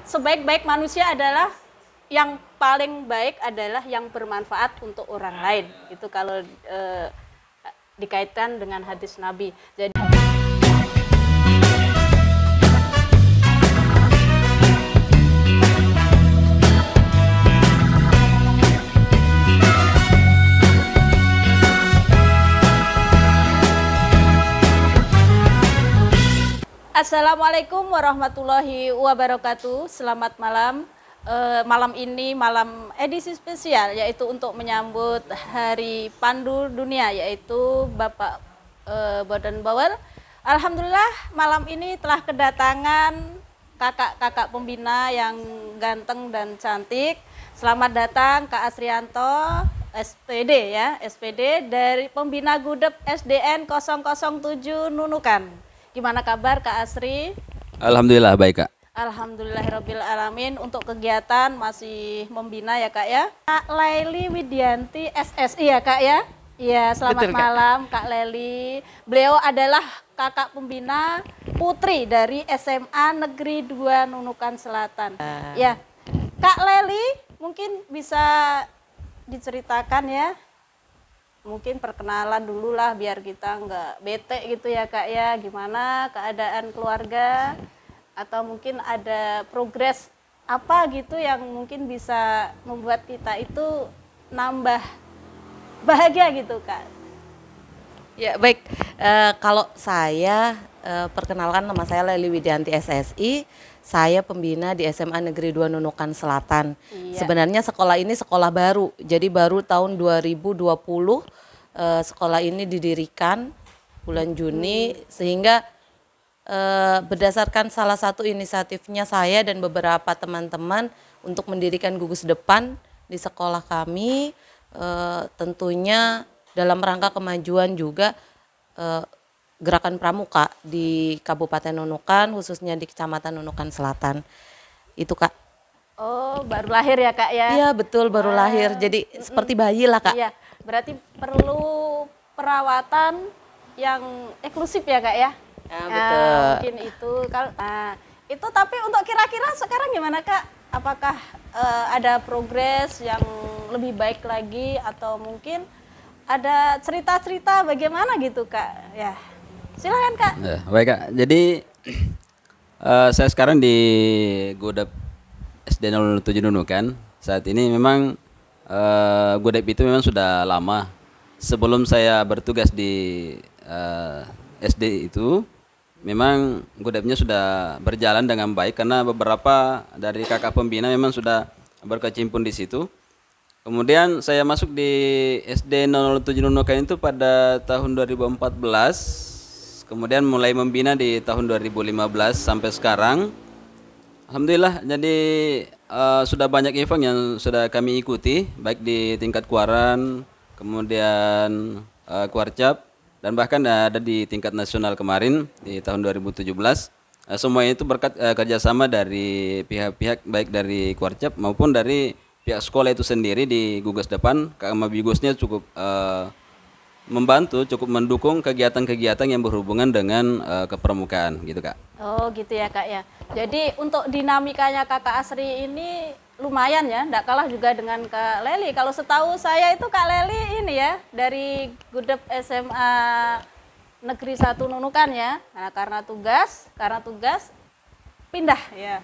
sebaik-baik manusia adalah yang paling baik adalah yang bermanfaat untuk orang lain. Itu kalau dikaitkan dengan hadis Nabi. Jadi Assalamualaikum warahmatullahi wabarakatuh. Selamat malam. Malam ini malam edisi spesial, yaitu untuk menyambut Hari Pandu Dunia, yaitu Bapak Bodenbauer. Alhamdulillah malam ini telah kedatangan kakak-kakak pembina yang ganteng dan cantik. Selamat datang Kak Asrianto, SPD ya, SPD dari pembina Gudep SDN 007 Nunukan. Gimana kabar Kak Asri? Alhamdulillah baik Kak. Alhamdulillahirrabbilalamin. Untuk kegiatan masih membina ya Kak ya. Kak Leli Widianti SSI ya Kak ya. Iya, selamat Betul, Kak. malam Kak Leli. Beliau adalah kakak pembina putri dari SMA Negeri 2 Nunukan Selatan. Ya, Kak Leli mungkin bisa diceritakan ya. Mungkin perkenalan dulu lah biar kita nggak bete gitu ya Kak ya. Gimana keadaan keluarga atau mungkin ada progres apa gitu yang mungkin bisa membuat kita itu nambah bahagia gitu Kak. Ya baik, kalau saya perkenalkan, nama saya Leli Widianti SSI. Saya pembina di SMA Negeri 2 Nunukan Selatan. Iya. Sebenarnya sekolah ini sekolah baru, jadi baru tahun 2020 sekolah ini didirikan bulan Juni, sehingga berdasarkan salah satu inisiatifnya saya dan beberapa teman-teman untuk mendirikan gugus depan di sekolah kami, tentunya dalam rangka kemajuan juga Gerakan Pramuka di Kabupaten Nunukan, khususnya di Kecamatan Nunukan Selatan. Itu Kak. Oh, baru lahir ya Kak ya? Iya betul, baru lahir, jadi seperti bayi lah Kak. Iya, berarti perlu perawatan yang eksklusif ya Kak ya? Ya, betul. Mungkin itu kalau itu, tapi untuk kira-kira sekarang gimana Kak? Apakah ada progres yang lebih baik lagi atau mungkin ada cerita-cerita bagaimana gitu Kak? Ya, silakan Kak. Ya, baik Kak. Jadi saya sekarang di Gudep SD 07 Nunukan. Saat ini memang Gudep itu memang sudah lama. Sebelum saya bertugas di SD itu, memang Gudepnya sudah berjalan dengan baik karena beberapa dari kakak pembina memang sudah berkecimpung di situ. Kemudian saya masuk di SD 07 Nunukan itu pada tahun 2014. Kemudian mulai membina di tahun 2015 sampai sekarang. Alhamdulillah, jadi sudah banyak event yang sudah kami ikuti, baik di tingkat Kuaran, kemudian Kuarcap, dan bahkan ada di tingkat nasional kemarin di tahun 2017. Semuanya itu berkat kerjasama dari pihak-pihak baik dari Kuarcap maupun dari pihak sekolah itu sendiri di gugus depan. Kak Mabigusnya cukup membantu, cukup mendukung kegiatan-kegiatan yang berhubungan dengan kepramukaan gitu Kak. Oh gitu ya Kak ya. Jadi untuk dinamikanya Kakak Asri ini lumayan ya, enggak kalah juga dengan Kak Leli. Kalau setahu saya itu Kak Leli ini ya dari Gudep SMA Negeri 1 Nunukan ya. Nah, karena tugas pindah ya,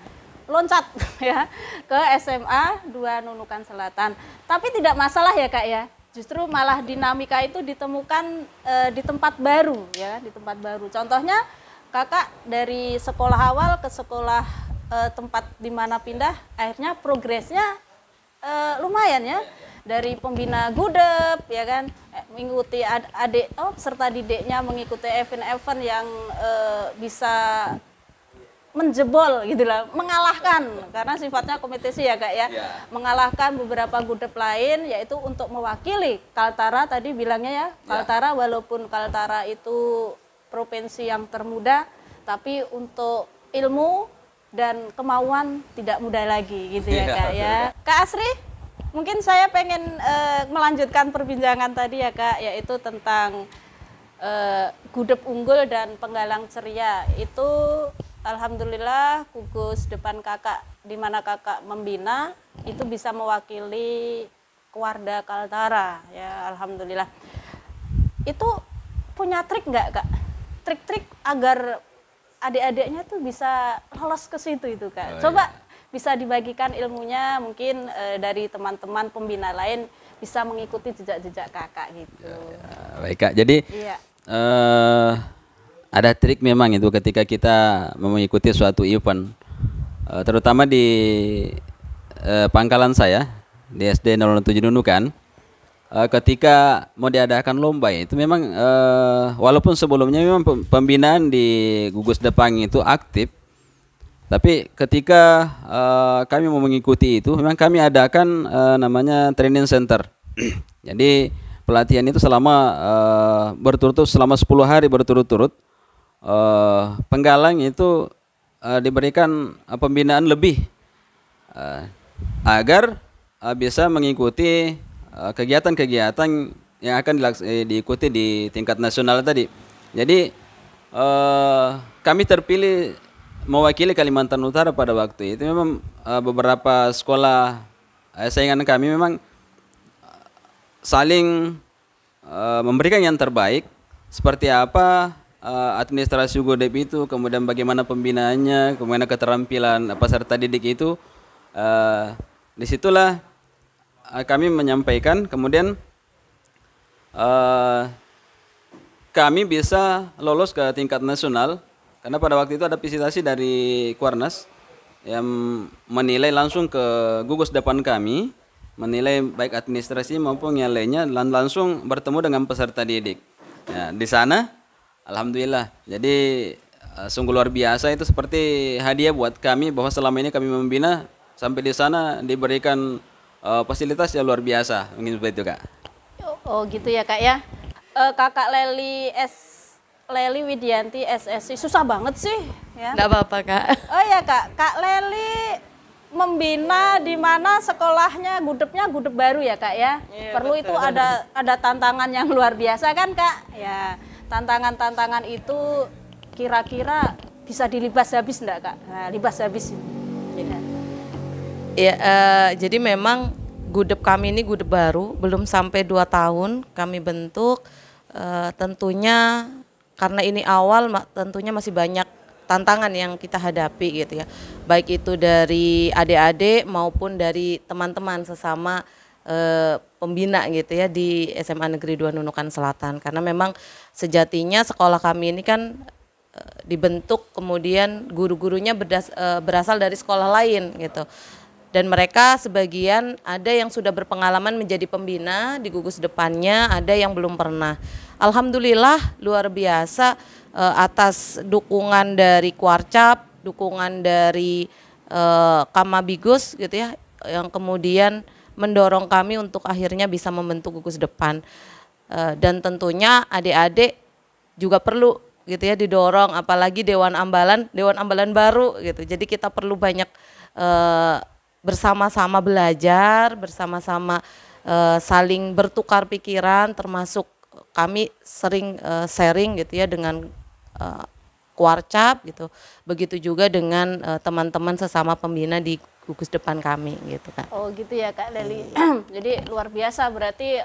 loncat ya ke SMA 2 Nunukan Selatan. Tapi tidak masalah ya Kak ya. Justru malah dinamika itu ditemukan di tempat baru ya, di tempat baru. Contohnya Kakak dari sekolah awal ke sekolah tempat di mana pindah, akhirnya progresnya lumayan ya. Dari pembina Gudep ya kan, mengikuti adik serta didiknya mengikuti event-event yang bisa menjebol gitu lah, mengalahkan karena sifatnya kompetisi ya Kak ya, mengalahkan beberapa Gudep lain, yaitu untuk mewakili Kaltara tadi bilangnya ya, Kaltara walaupun Kaltara itu provinsi yang termuda, tapi untuk ilmu dan kemauan tidak mudah lagi gitu ya Kak ya. Kak Asri, mungkin saya pengen melanjutkan perbincangan tadi ya Kak, yaitu tentang Gudep Unggul dan Penggalang Ceria. Itu alhamdulillah gugus depan kakak di mana kakak membina itu bisa mewakili Keluarga Kaltara ya, alhamdulillah. Itu punya trik nggak kak? Trik-trik agar adik-adiknya tuh bisa lolos ke situ itu kak. Coba bisa dibagikan ilmunya mungkin dari teman-teman pembina lain bisa mengikuti jejak-jejak kakak gitu. Baik kak, jadi ada trik memang itu ketika kita mengikuti suatu event, terutama di pangkalan saya di SD 07 Nunukan, ketika mau diadakan lomba itu memang walaupun sebelumnya memang pembinaan di gugus depan itu aktif, tapi ketika kami mau mengikuti itu memang kami adakan namanya training center. Jadi pelatihan itu selama berturut-turut selama 10 hari berturut-turut. Penggalang itu diberikan pembinaan lebih agar bisa mengikuti kegiatan-kegiatan yang akan diikuti di tingkat nasional tadi. Jadi kami terpilih mewakili Kalimantan Utara pada waktu itu. Memang beberapa sekolah saingan kami memang saling memberikan yang terbaik. Seperti apa administrasi GUDEP itu, kemudian bagaimana pembinaannya, kemudian keterampilan peserta didik itu, disitulah kami menyampaikan, kemudian kami bisa lolos ke tingkat nasional, karena pada waktu itu ada visitasi dari Kuarnas yang menilai langsung ke gugus depan kami, menilai baik administrasi maupun yang lainnya, dan langsung bertemu dengan peserta didik. Ya, di sana alhamdulillah, jadi sungguh luar biasa, itu seperti hadiah buat kami bahwa selama ini kami membina sampai di sana diberikan fasilitas yang luar biasa, mungkin seperti itu kak. Oh gitu ya kak ya. Kakak Leli Widianti SSI, susah banget sih ya. Nggak apa-apa kak. Oh ya Kak Leli membina di mana sekolahnya gudepnya gudep baru ya Kak ya. Iya, Perlu betul. itu ada tantangan yang luar biasa kan Kak? Ya, tantangan-tantangan itu kira-kira bisa dilibas habis enggak Kak? Nah, libas habis. Ya. Ya, jadi memang gudep kami ini gudep baru, belum sampai 2 tahun kami bentuk. Tentunya karena ini awal, tentunya masih banyak tantangan yang kita hadapi gitu ya. Baik itu dari adik-adik maupun dari teman-teman sesama pembina gitu ya di SMA Negeri 2 Nunukan Selatan. Karena memang sejatinya sekolah kami ini kan dibentuk, kemudian guru-gurunya berasal dari sekolah lain gitu. Dan mereka sebagian ada yang sudah berpengalaman menjadi pembina di gugus depannya, ada yang belum pernah. Alhamdulillah luar biasa atas dukungan dari Kuarcap, dukungan dari Kamabigus gitu ya, yang kemudian mendorong kami untuk akhirnya bisa membentuk gugus depan. Dan tentunya adik-adik juga perlu gitu ya didorong, apalagi Dewan Ambalan baru gitu. Jadi kita perlu banyak bersama-sama belajar, bersama-sama saling bertukar pikiran, termasuk kami sering sharing gitu ya dengan Kuarcap gitu. Begitu juga dengan teman-teman sesama pembina di gugus depan kami gitu Kak. Oh gitu ya Kak Leli. Jadi luar biasa berarti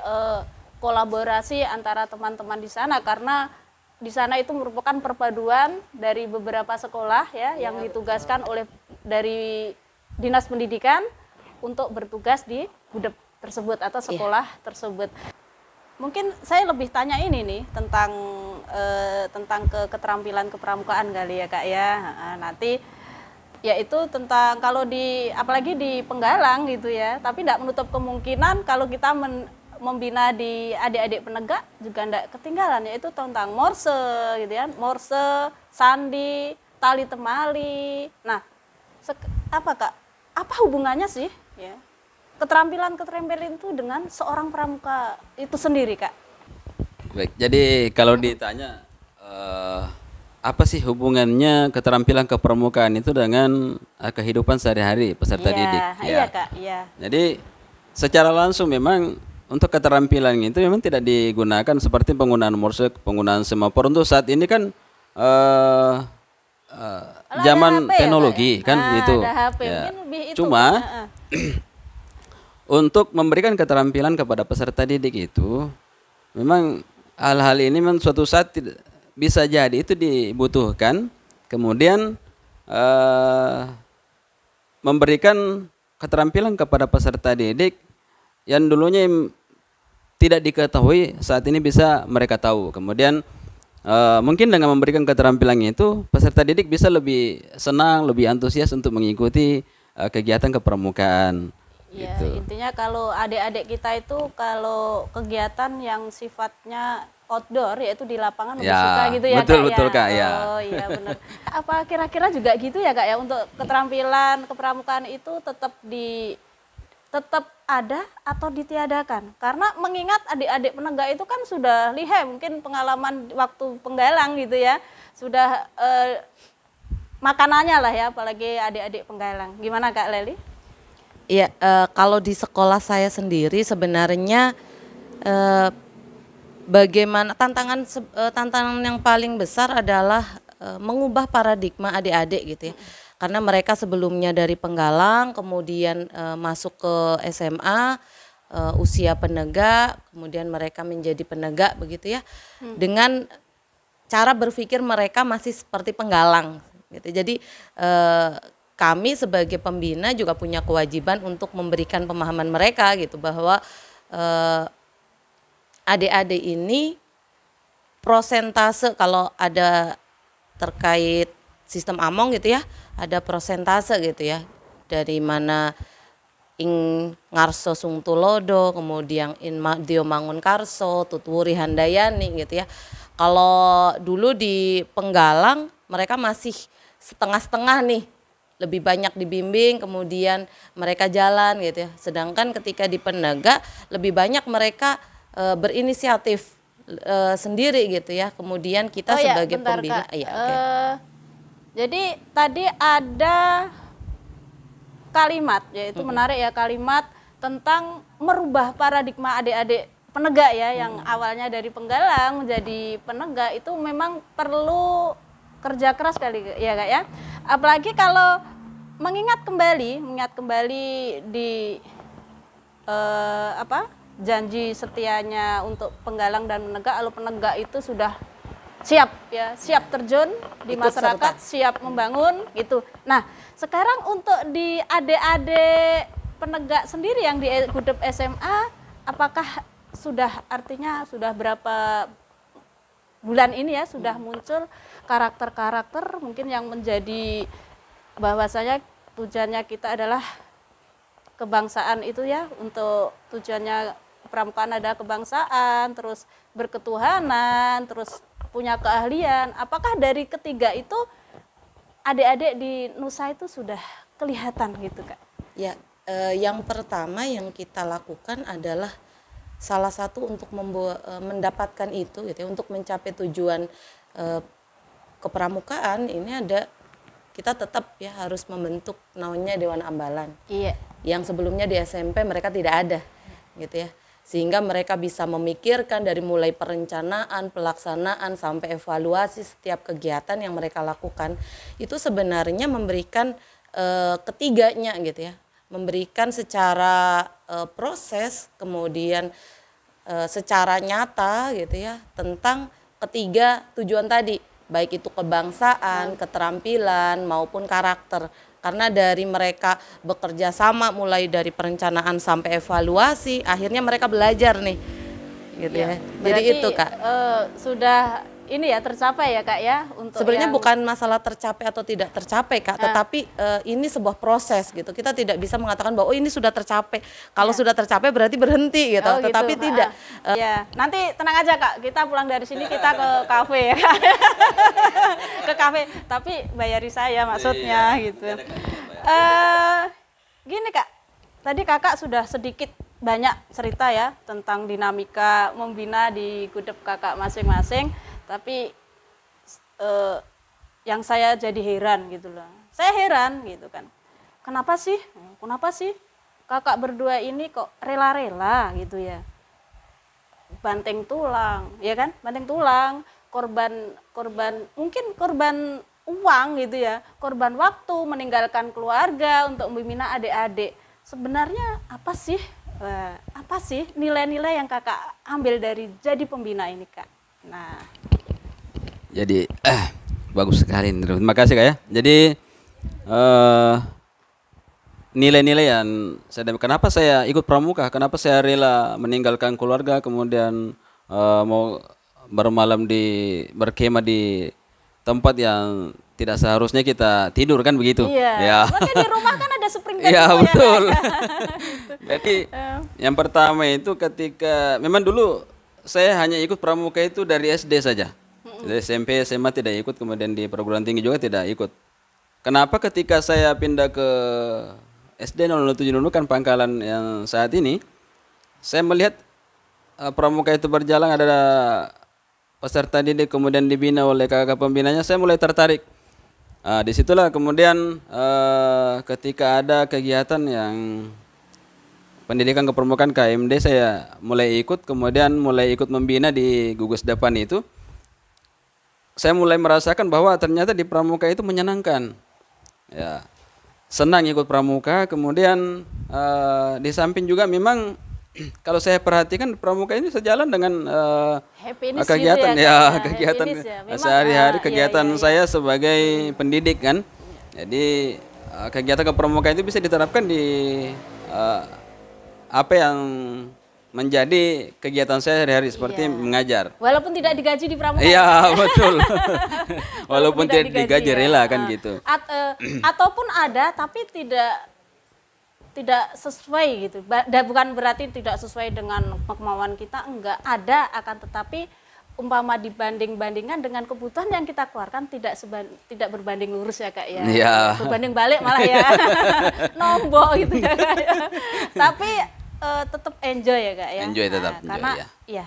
kolaborasi antara teman-teman di sana, karena di sana itu merupakan perpaduan dari beberapa sekolah ya yang ditugaskan oleh dari Dinas Pendidikan untuk bertugas di gudep tersebut atau sekolah tersebut. Mungkin saya lebih tanya ini nih tentang keterampilan kepramukaan kali ya Kak ya. Nanti yaitu tentang kalau apalagi di Penggalang gitu ya, tapi tidak menutup kemungkinan kalau kita membina di adik-adik penegak juga tidak ketinggalan, yaitu tentang morse gitu ya, morse, sandi, tali temali. Nah, apa Kak? Apa hubungannya sih ya keterampilan itu dengan seorang pramuka itu sendiri Kak? Baik, jadi kalau ditanya apa sih hubungannya keterampilan kepramukaan itu dengan kehidupan sehari-hari peserta didik? Iya Kak, iya. Jadi secara langsung memang untuk keterampilan itu memang tidak digunakan seperti penggunaan morse, penggunaan semafor. Untuk saat ini kan Kalau ada zaman HP ya, Kak, teknologi ya? kan Ah, itu. ada HP, Ya. mungkin lebih itu. Cuma Heeh. untuk memberikan keterampilan kepada peserta didik itu memang hal-hal ini memang suatu saat bisa jadi itu dibutuhkan, kemudian memberikan keterampilan kepada peserta didik yang dulunya tidak diketahui, saat ini bisa mereka tahu. Kemudian mungkin dengan memberikan keterampilan itu peserta didik bisa lebih senang, lebih antusias untuk mengikuti kegiatan kepramukaan. Ya, Gitu. intinya kalau adik-adik kita itu kalau kegiatan yang sifatnya outdoor yaitu di lapangan lebih Ya, suka gitu ya, betul, Kak, betul, ya. Kak, ya. Oh iya benar. Apa kira-kira juga gitu ya, Kak, ya, untuk keterampilan kepramukaan itu tetap ada atau ditiadakan? Karena mengingat adik-adik penegak itu kan sudah lihai, mungkin pengalaman waktu penggalang gitu ya, sudah makanannya lah ya, apalagi adik-adik penggalang. Gimana, Kak Leli? Iya, kalau di sekolah saya sendiri sebenarnya bagaimana tantangan yang paling besar adalah mengubah paradigma adik-adik gitu ya. Karena mereka sebelumnya dari penggalang, kemudian masuk ke SMA, usia penegak, kemudian mereka menjadi penegak begitu ya. Dengan cara berpikir mereka masih seperti penggalang gitu. Jadi kami sebagai pembina juga punya kewajiban untuk memberikan pemahaman mereka gitu bahwa adik-adik ini prosentase kalau ada terkait sistem Among gitu ya, ada prosentase gitu ya, dari mana ing ngarso sungtulodo, kemudian dio mangun karso, tutwuri handayani gitu ya. Kalau dulu di penggalang mereka masih setengah-setengah nih, lebih banyak dibimbing, kemudian mereka jalan gitu ya. Sedangkan ketika di penegak lebih banyak mereka berinisiatif sendiri gitu ya. Kemudian kita sebagai bentar, pembina, Kak. iya, oke. Jadi tadi ada kalimat, yaitu menarik ya, kalimat tentang merubah paradigma adik-adik penegak ya, yang awalnya dari penggalang menjadi penegak, itu memang perlu kerja keras kali ya, Kak ya. Apalagi kalau mengingat kembali di janji setianya untuk penggalang dan penegak, kalau penegak itu sudah siap ya, siap terjun di Ikut masyarakat, serta. siap membangun gitu. Nah, sekarang untuk di adik-adik penegak sendiri yang di Gudep SMA, apakah artinya sudah berapa bulan ini ya sudah muncul karakter-karakter mungkin yang menjadi bahwasanya tujuannya kita adalah kebangsaan itu ya, untuk tujuannya pramukaan ada kebangsaan, terus berketuhanan, terus punya keahlian. Apakah dari ketiga itu adik-adik di Nusa itu sudah kelihatan gitu, Kak? Ya, yang pertama yang kita lakukan adalah salah satu untuk mendapatkan itu gitu ya, untuk mencapai tujuan kepramukaan ini kita tetap ya harus membentuk namanya Dewan Ambalan. Iya. Yang sebelumnya di SMP mereka tidak ada gitu ya. Sehingga mereka bisa memikirkan dari mulai perencanaan, pelaksanaan sampai evaluasi setiap kegiatan yang mereka lakukan. Itu sebenarnya memberikan ketiganya gitu ya. Memberikan secara proses, kemudian secara nyata gitu ya, tentang ketiga tujuan tadi, baik itu kebangsaan, keterampilan maupun karakter. Karena dari mereka bekerja sama mulai dari perencanaan sampai evaluasi, akhirnya mereka belajar nih gitu ya. Jadi Berarti, itu, Kak. Sudah ini ya tercapai ya, Kak ya, untuk Sebenarnya yang bukan masalah tercapai atau tidak tercapai, Kak, tetapi ini sebuah proses gitu. Kita tidak bisa mengatakan bahwa oh ini sudah tercapai. Kalau sudah tercapai berarti berhenti gitu. Oh, gitu. Tetapi tidak. Ya, nanti tenang aja, Kak. Kita pulang dari sini kita ke kafe ya. Ke kafe, tapi bayari saya maksudnya gitu. Gini, Kak. Tadi Kakak sudah sedikit banyak cerita ya tentang dinamika membina di Gudep Kakak masing-masing, tapi yang saya jadi heran gitu loh. Saya heran gitu kan. Kenapa sih Kakak berdua ini kok rela-rela gitu ya? Banting tulang, ya kan? Banting tulang, korban mungkin korban uang gitu ya, korban waktu, meninggalkan keluarga untuk membina adik-adik. Sebenarnya apa sih nilai-nilai yang kakak ambil dari jadi pembina ini kak? Nah, Jadi bagus sekali. Terima kasih kak ya. Jadi nilai-nilai yang kenapa saya ikut pramuka, kenapa saya rela meninggalkan keluarga, kemudian mau bermalam berkemah di tempat yang tidak seharusnya kita tidur kan begitu. iya. Ya. Makanya di rumah kan ada spring bed Iya semua betul. ya, Kak? Jadi yang pertama itu ketika memang dulu saya hanya ikut pramuka itu dari SD saja. Dari SMP, SMA tidak ikut, kemudian di perguruan tinggi juga tidak ikut. Kenapa ketika saya pindah ke SD 007 Nunukan Pangkalan yang saat ini, saya melihat pramuka itu berjalan, ada peserta didik kemudian dibina oleh kakak pembinanya, saya mulai tertarik. Disitulah kemudian ketika ada kegiatan yang pendidikan kepramukaan KMD, saya mulai ikut, kemudian mulai ikut membina di gugus depan itu. Saya mulai merasakan bahwa ternyata di pramuka itu menyenangkan. Ya, senang ikut pramuka. Kemudian di samping juga memang kalau saya perhatikan pramuka ini sejalan dengan Happiness kegiatan gitu ya, Kak, kegiatan happiness ya. Memang, sehari-hari, iya, kegiatan iya. saya sebagai pendidik kan. Jadi kegiatan kepramukaan itu bisa diterapkan di apa yang menjadi kegiatan saya sehari-hari seperti mengajar. Walaupun tidak digaji di pramuka. Iya betul. Walaupun tidak digaji ya. rela kan gitu. Ataupun ada tapi tidak sesuai gitu. Bukan berarti tidak sesuai dengan kemauan kita, enggak, ada, akan tetapi umpama dibanding-bandingkan dengan kebutuhan yang kita keluarkan tidak berbanding lurus ya kak ya. Iya. Berbanding balik malah ya. Nombok gitu ya kak ya. Tapi tetap enjoy ya kak ya. Enjoy tetap, enjoy, karena ya. ya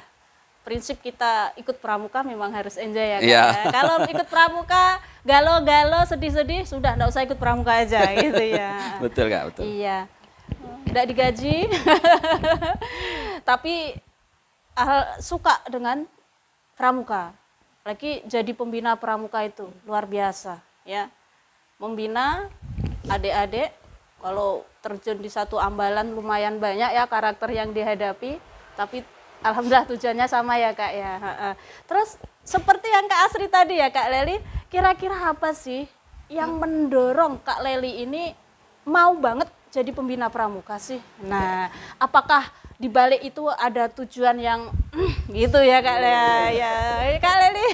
prinsip kita ikut pramuka memang harus enjoy ya kak Iya. ya. Kalau ikut pramuka galau-galau sedih-sedih sudah enggak usah ikut pramuka aja gitu ya. Betul kak, betul. Iya. Tidak digaji. Tapi suka dengan pramuka. Lagi jadi pembina pramuka itu luar biasa ya. Membina adik-adik, kalau terjun di satu ambalan lumayan banyak ya karakter yang dihadapi, tapi alhamdulillah tujuannya sama ya kak ya. Terus seperti yang Kak Asri tadi ya Kak Leli, kira-kira apa sih yang mendorong Kak Leli ini mau banget jadi pembina pramuka sih? Nah, apakah di balik itu ada tujuan yang gitu ya Kak Leli? Ya, Kak Leli.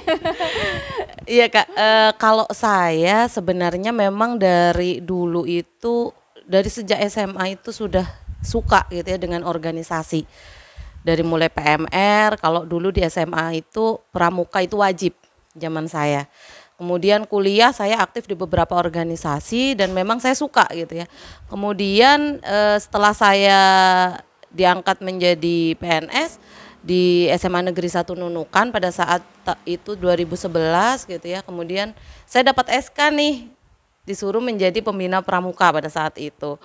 Iya kak, kalau saya sebenarnya memang dari dulu itu, dari sejak SMA itu sudah suka gitu ya dengan organisasi. Dari mulai PMR, kalau dulu di SMA itu pramuka itu wajib zaman saya. Kemudian kuliah saya aktif di beberapa organisasi dan memang saya suka gitu ya. Kemudian setelah saya diangkat menjadi PNS di SMA Negeri 1 Nunukan pada saat itu 2011 gitu ya. Kemudian saya dapat SK nih, disuruh menjadi pembina pramuka pada saat itu.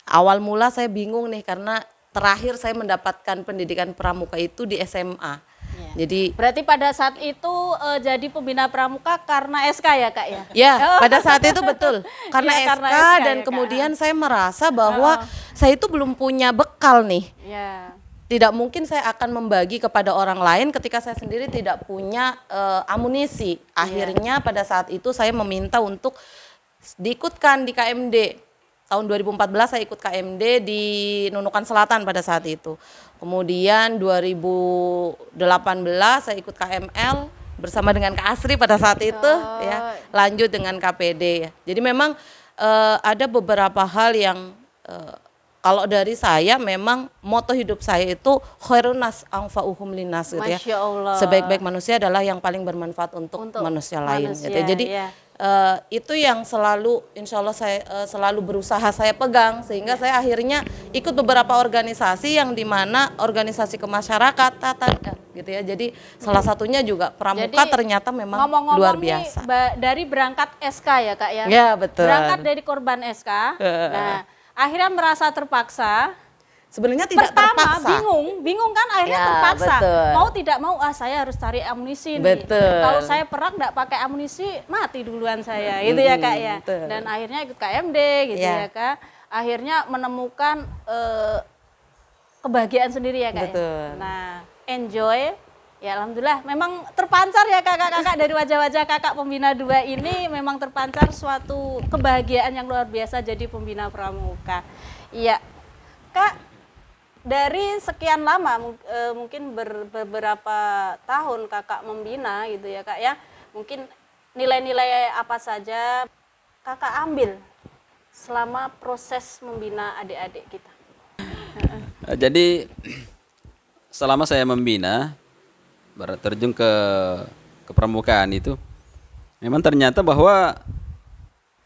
Awal mula saya bingung nih karena terakhir saya mendapatkan pendidikan pramuka itu di SMA. Ya. Jadi berarti pada saat itu jadi pembina pramuka karena SK ya Kak ya? ya, pada saat itu betul. Karena Ya, SK karena SK dan ya, kemudian saya merasa bahwa saya itu belum punya bekal nih. Ya. Tidak mungkin saya akan membagi kepada orang lain ketika saya sendiri tidak punya amunisi. Akhirnya pada saat itu saya meminta untuk diikutkan di KMD. Tahun 2014 saya ikut KMD di Nunukan Selatan pada saat itu. Kemudian 2018 saya ikut KML bersama dengan Kak Asri pada saat itu ya. Lanjut dengan KPD ya. Jadi memang ada beberapa hal yang kalau dari saya memang moto hidup saya itu khairun nas anfa'uhum linnas gitu ya. Masya Allah. Sebaik-baik manusia adalah yang paling bermanfaat untuk manusia lain gitu ya. Jadi itu yang selalu insya Allah saya selalu berusaha saya pegang sehingga saya akhirnya ikut beberapa organisasi yang dimana organisasi kemasyarakatan gitu ya. Jadi salah satunya juga pramuka. Jadi, ternyata memang luar biasa. Dari berangkat SK ya Kak ya? Ya betul. Berangkat dari korban SK. Nah, akhirnya merasa terpaksa Sebenarnya tidak pertama terpaksa. bingung kan, akhirnya Ya, terpaksa. betul. Mau tidak mau, saya harus cari amunisi nih. Betul. Kalau saya perang nggak pakai amunisi, mati duluan saya, gitu ya Kak ya. Betul. Dan akhirnya ikut KMD, gitu Ya. ya Kak. Akhirnya menemukan kebahagiaan sendiri ya Kak. Betul. Ya? Nah, enjoy. Ya alhamdulillah, memang terpancar ya kakak-kakak dari wajah-wajah kakak pembina 2 ini, memang terpancar suatu kebahagiaan yang luar biasa jadi pembina pramuka. Iya, Kak, dari sekian lama mungkin beberapa tahun kakak membina gitu ya Kak ya, mungkin nilai-nilai apa saja kakak ambil selama proses membina adik-adik kita? Jadi selama saya membina, terjun ke pramukaan itu, memang ternyata bahwa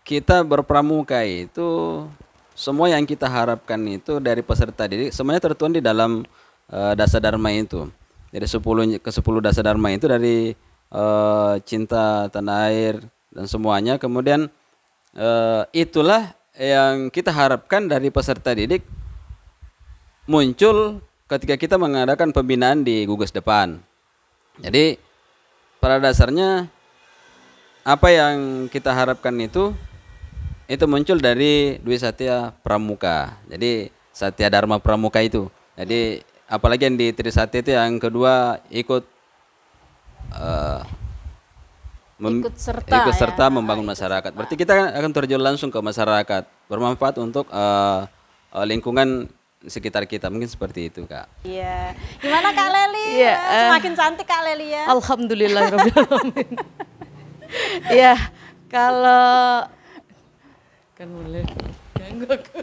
kita berpramuka itu semua yang kita harapkan itu dari peserta didik semuanya tertuang di dalam dasar dharma itu. Jadi 10 dasar dharma itu dari cinta tanah air dan semuanya. Kemudian itulah yang kita harapkan dari peserta didik muncul ketika kita mengadakan pembinaan di Gugus Depan. Jadi pada dasarnya apa yang kita harapkan itu muncul dari Dwi Satya Pramuka. Jadi Satya Dharma Pramuka itu. Jadi apalagi yang di Trisatya itu yang kedua ikut Ikut serta membangun masyarakat. Berarti kita akan terjun langsung ke masyarakat, bermanfaat untuk lingkungan sekitar kita, mungkin seperti itu Kak. Iya. Gimana Kak Leli? Iya, Semakin cantik Kak Leli ya. Alhamdulillahirobbilalamin. Ya, kalau kan boleh ganggu aku.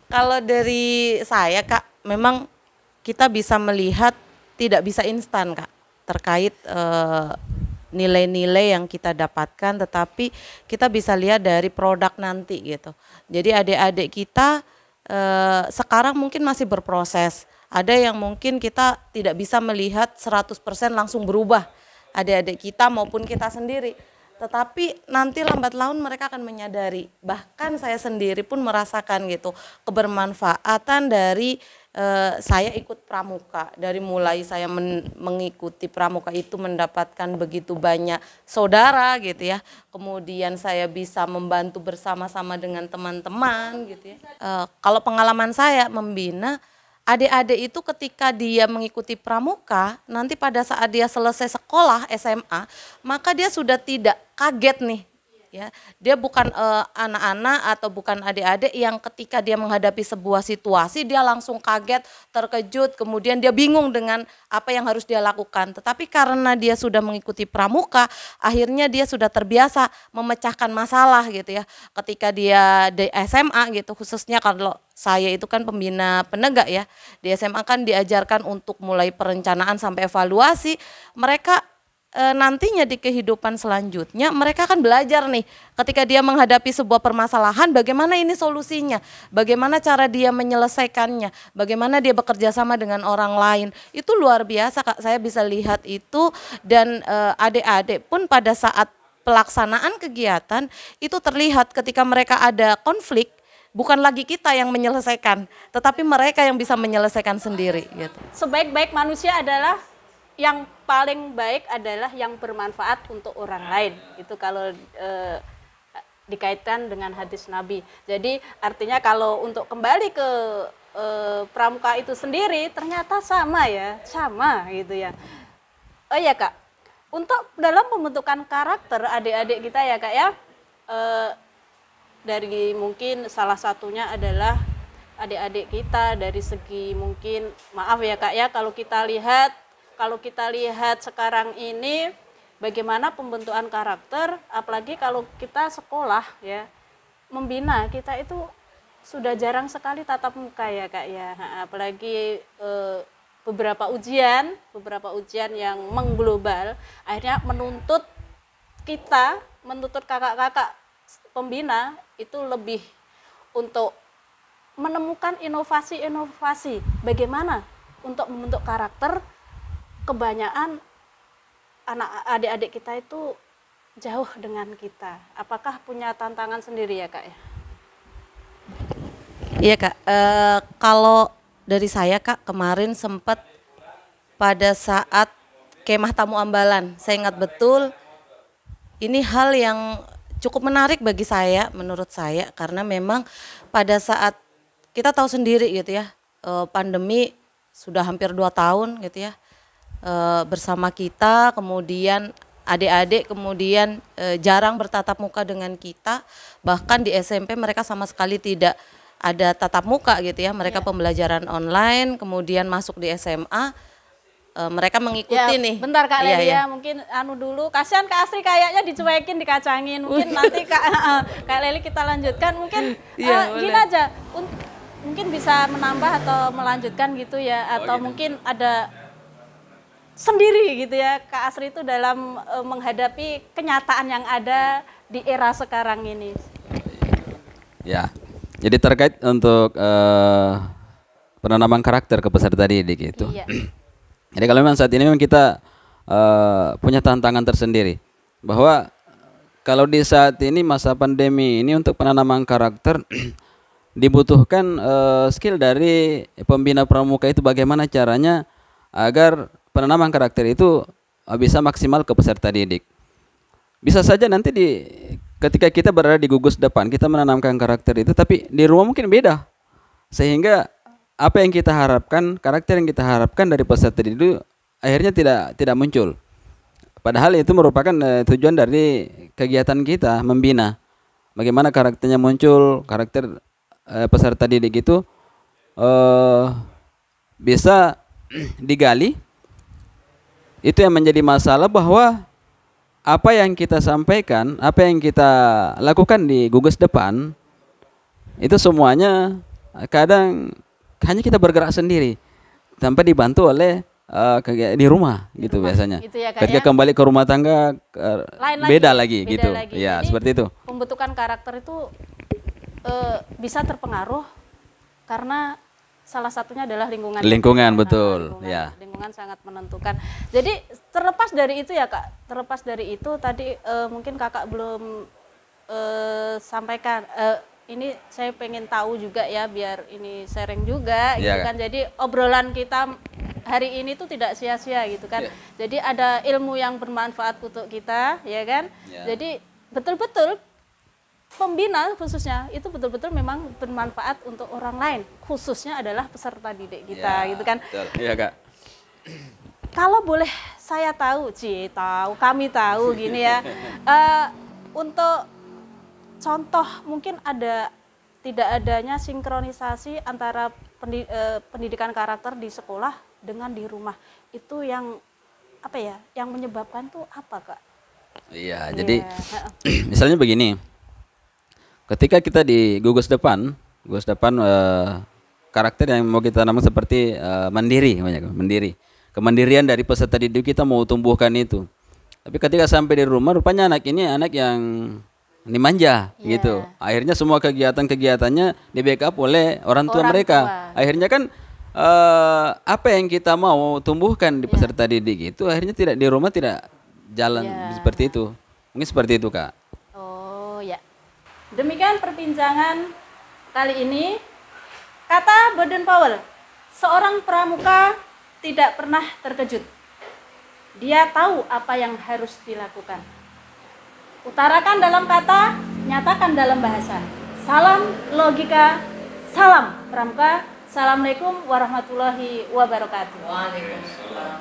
Kalau dari saya Kak, memang kita bisa melihat tidak bisa instan Kak terkait nilai-nilai yang kita dapatkan, tetapi kita bisa lihat dari produk nanti gitu. Jadi adik-adik kita sekarang mungkin masih berproses. Ada yang mungkin kita tidak bisa melihat 100% langsung berubah, adik-adik kita maupun kita sendiri. Tetapi nanti lambat laun mereka akan menyadari, bahkan saya sendiri pun merasakan gitu kebermanfaatan dari saya ikut pramuka. Dari mulai saya mengikuti pramuka itu mendapatkan begitu banyak saudara gitu ya. Kemudian saya bisa membantu bersama-sama dengan teman-teman gitu ya. Kalau pengalaman saya membina adik-adik itu ketika dia mengikuti pramuka, nanti pada saat dia selesai sekolah SMA, maka dia sudah tidak kaget nih. Ya, dia bukan anak-anak atau bukan adik-adik yang ketika dia menghadapi sebuah situasi dia langsung kaget, terkejut, kemudian dia bingung dengan apa yang harus dia lakukan. Tetapi karena dia sudah mengikuti pramuka, akhirnya dia sudah terbiasa memecahkan masalah gitu ya. Ketika dia di SMA gitu, khususnya kalau saya itu kan pembina penegak ya, di SMA kan diajarkan untuk mulai perencanaan sampai evaluasi. Mereka nantinya di kehidupan selanjutnya mereka akan belajar nih ketika dia menghadapi sebuah permasalahan bagaimana ini solusinya, bagaimana cara dia menyelesaikannya, bagaimana dia bekerja sama dengan orang lain. Itu luar biasa Kak, saya bisa lihat itu. Dan adik-adik pun pada saat pelaksanaan kegiatan itu terlihat ketika mereka ada konflik, bukan lagi kita yang menyelesaikan, tetapi mereka yang bisa menyelesaikan sendiri gitu. Sebaik-baik manusia adalah yang paling baik adalah yang bermanfaat untuk orang lain. Itu kalau dikaitkan dengan hadis Nabi. Jadi artinya kalau untuk kembali ke pramuka itu sendiri ternyata sama ya, sama gitu ya. Oh iya Kak, untuk dalam pembentukan karakter adik-adik kita ya Kak ya, dari mungkin salah satunya adalah adik-adik kita dari segi mungkin, maaf ya Kak ya, kalau kita lihat sekarang ini bagaimana pembentukan karakter, apalagi kalau kita sekolah ya, membina kita itu sudah jarang sekali tatap muka ya Kak ya. Apalagi beberapa ujian yang mengglobal akhirnya menuntut kakak-kakak pembina itu lebih untuk menemukan inovasi-inovasi bagaimana untuk membentuk karakter. Kebanyakan adik-adik kita itu jauh dengan kita. Apakah punya tantangan sendiri ya Kak ya? Iya Kak, kalau dari saya Kak kemarin sempat pada saat kemah tamu Ambalan, saya ingat betul ini hal yang cukup menarik bagi saya, menurut saya, karena memang pada saat kita tahu sendiri gitu ya, pandemi sudah hampir 2 tahun gitu ya, bersama kita, kemudian adik-adik kemudian jarang bertatap muka dengan kita, bahkan di SMP mereka sama sekali tidak ada tatap muka gitu ya, mereka pembelajaran online, kemudian masuk di SMA, mereka mengikuti Ya, nih. bentar Kak Iya, Leli iya. ya, mungkin anu dulu. Kasihan Kak Asri kayaknya dicuekin, dikacangin. Mungkin nanti Kak Leli kita lanjutkan. Mungkin Iya, gini boleh. aja, mungkin bisa menambah atau melanjutkan gitu ya, atau mungkin ada sendiri gitu ya Kak Asri itu dalam menghadapi kenyataan yang ada di era sekarang ini. Ya, jadi terkait untuk penanaman karakter ke peserta didik itu. Iya. Jadi kalau memang saat ini memang kita punya tantangan tersendiri, bahwa kalau di saat ini masa pandemi ini untuk penanaman karakter dibutuhkan skill dari pembina pramuka itu bagaimana caranya agar penanaman karakter itu bisa maksimal ke peserta didik. Bisa saja nanti ketika kita berada di gugus depan kita menanamkan karakter itu, tapi di rumah mungkin beda, sehingga apa yang kita harapkan, karakter yang kita harapkan dari peserta didik itu akhirnya tidak muncul. Padahal itu merupakan tujuan dari kegiatan kita membina. Bagaimana karakternya muncul, karakter peserta didik itu bisa digali. Itu yang menjadi masalah, bahwa apa yang kita sampaikan, apa yang kita lakukan di gugus depan itu semuanya kadang hanya kita bergerak sendiri tanpa dibantu oleh di rumah gitu biasanya. Gitu ya, Kak, Ketika ya? kembali ke rumah tangga beda lagi beda gitu. lagi. Ya, Jadi, seperti itu. pembentukan karakter itu bisa terpengaruh karena salah satunya adalah lingkungan. Lingkungan, Nah, betul. lingkungan, Ya. lingkungan sangat menentukan. Jadi terlepas dari itu ya Kak, terlepas dari itu tadi mungkin Kakak belum sampaikan. Ini saya pengen tahu juga ya, biar ini sharing juga gitu Iya, kan. Jadi obrolan kita hari ini tuh tidak sia-sia gitu kan. Iya. Jadi ada ilmu yang bermanfaat untuk kita, ya kan. Iya. Jadi betul-betul pembina khususnya itu betul-betul memang bermanfaat untuk orang lain, khususnya adalah peserta didik kita Ya, gitu kan. betul. Iya, Kak. Kalau boleh saya tahu, kami tahu gini ya, untuk contoh mungkin tidak adanya sinkronisasi antara pendidikan karakter di sekolah dengan di rumah, itu yang apa ya, yang menyebabkan tuh apa Kak? Iya, jadi Iya. misalnya begini. Ketika kita di gugus depan karakter yang mau kita namakan seperti mandiri. Kemandirian dari peserta didik kita mau tumbuhkan itu. Tapi ketika sampai di rumah, rupanya anak ini anak yang dimanja gitu. Akhirnya semua kegiatannya di backup oleh orang tua mereka. Akhirnya kan apa yang kita mau tumbuhkan di peserta didik itu akhirnya tidak di rumah, tidak jalan seperti itu. Mungkin seperti itu, Kak. Oh ya. Demikian perbincangan kali ini. Kata Baden-Powell, seorang pramuka tidak pernah terkejut. Dia tahu apa yang harus dilakukan. Utarakan dalam kata, nyatakan dalam bahasa. Salam logika, salam pramuka. Assalamualaikum warahmatullahi wabarakatuh. Waalaikumsalam.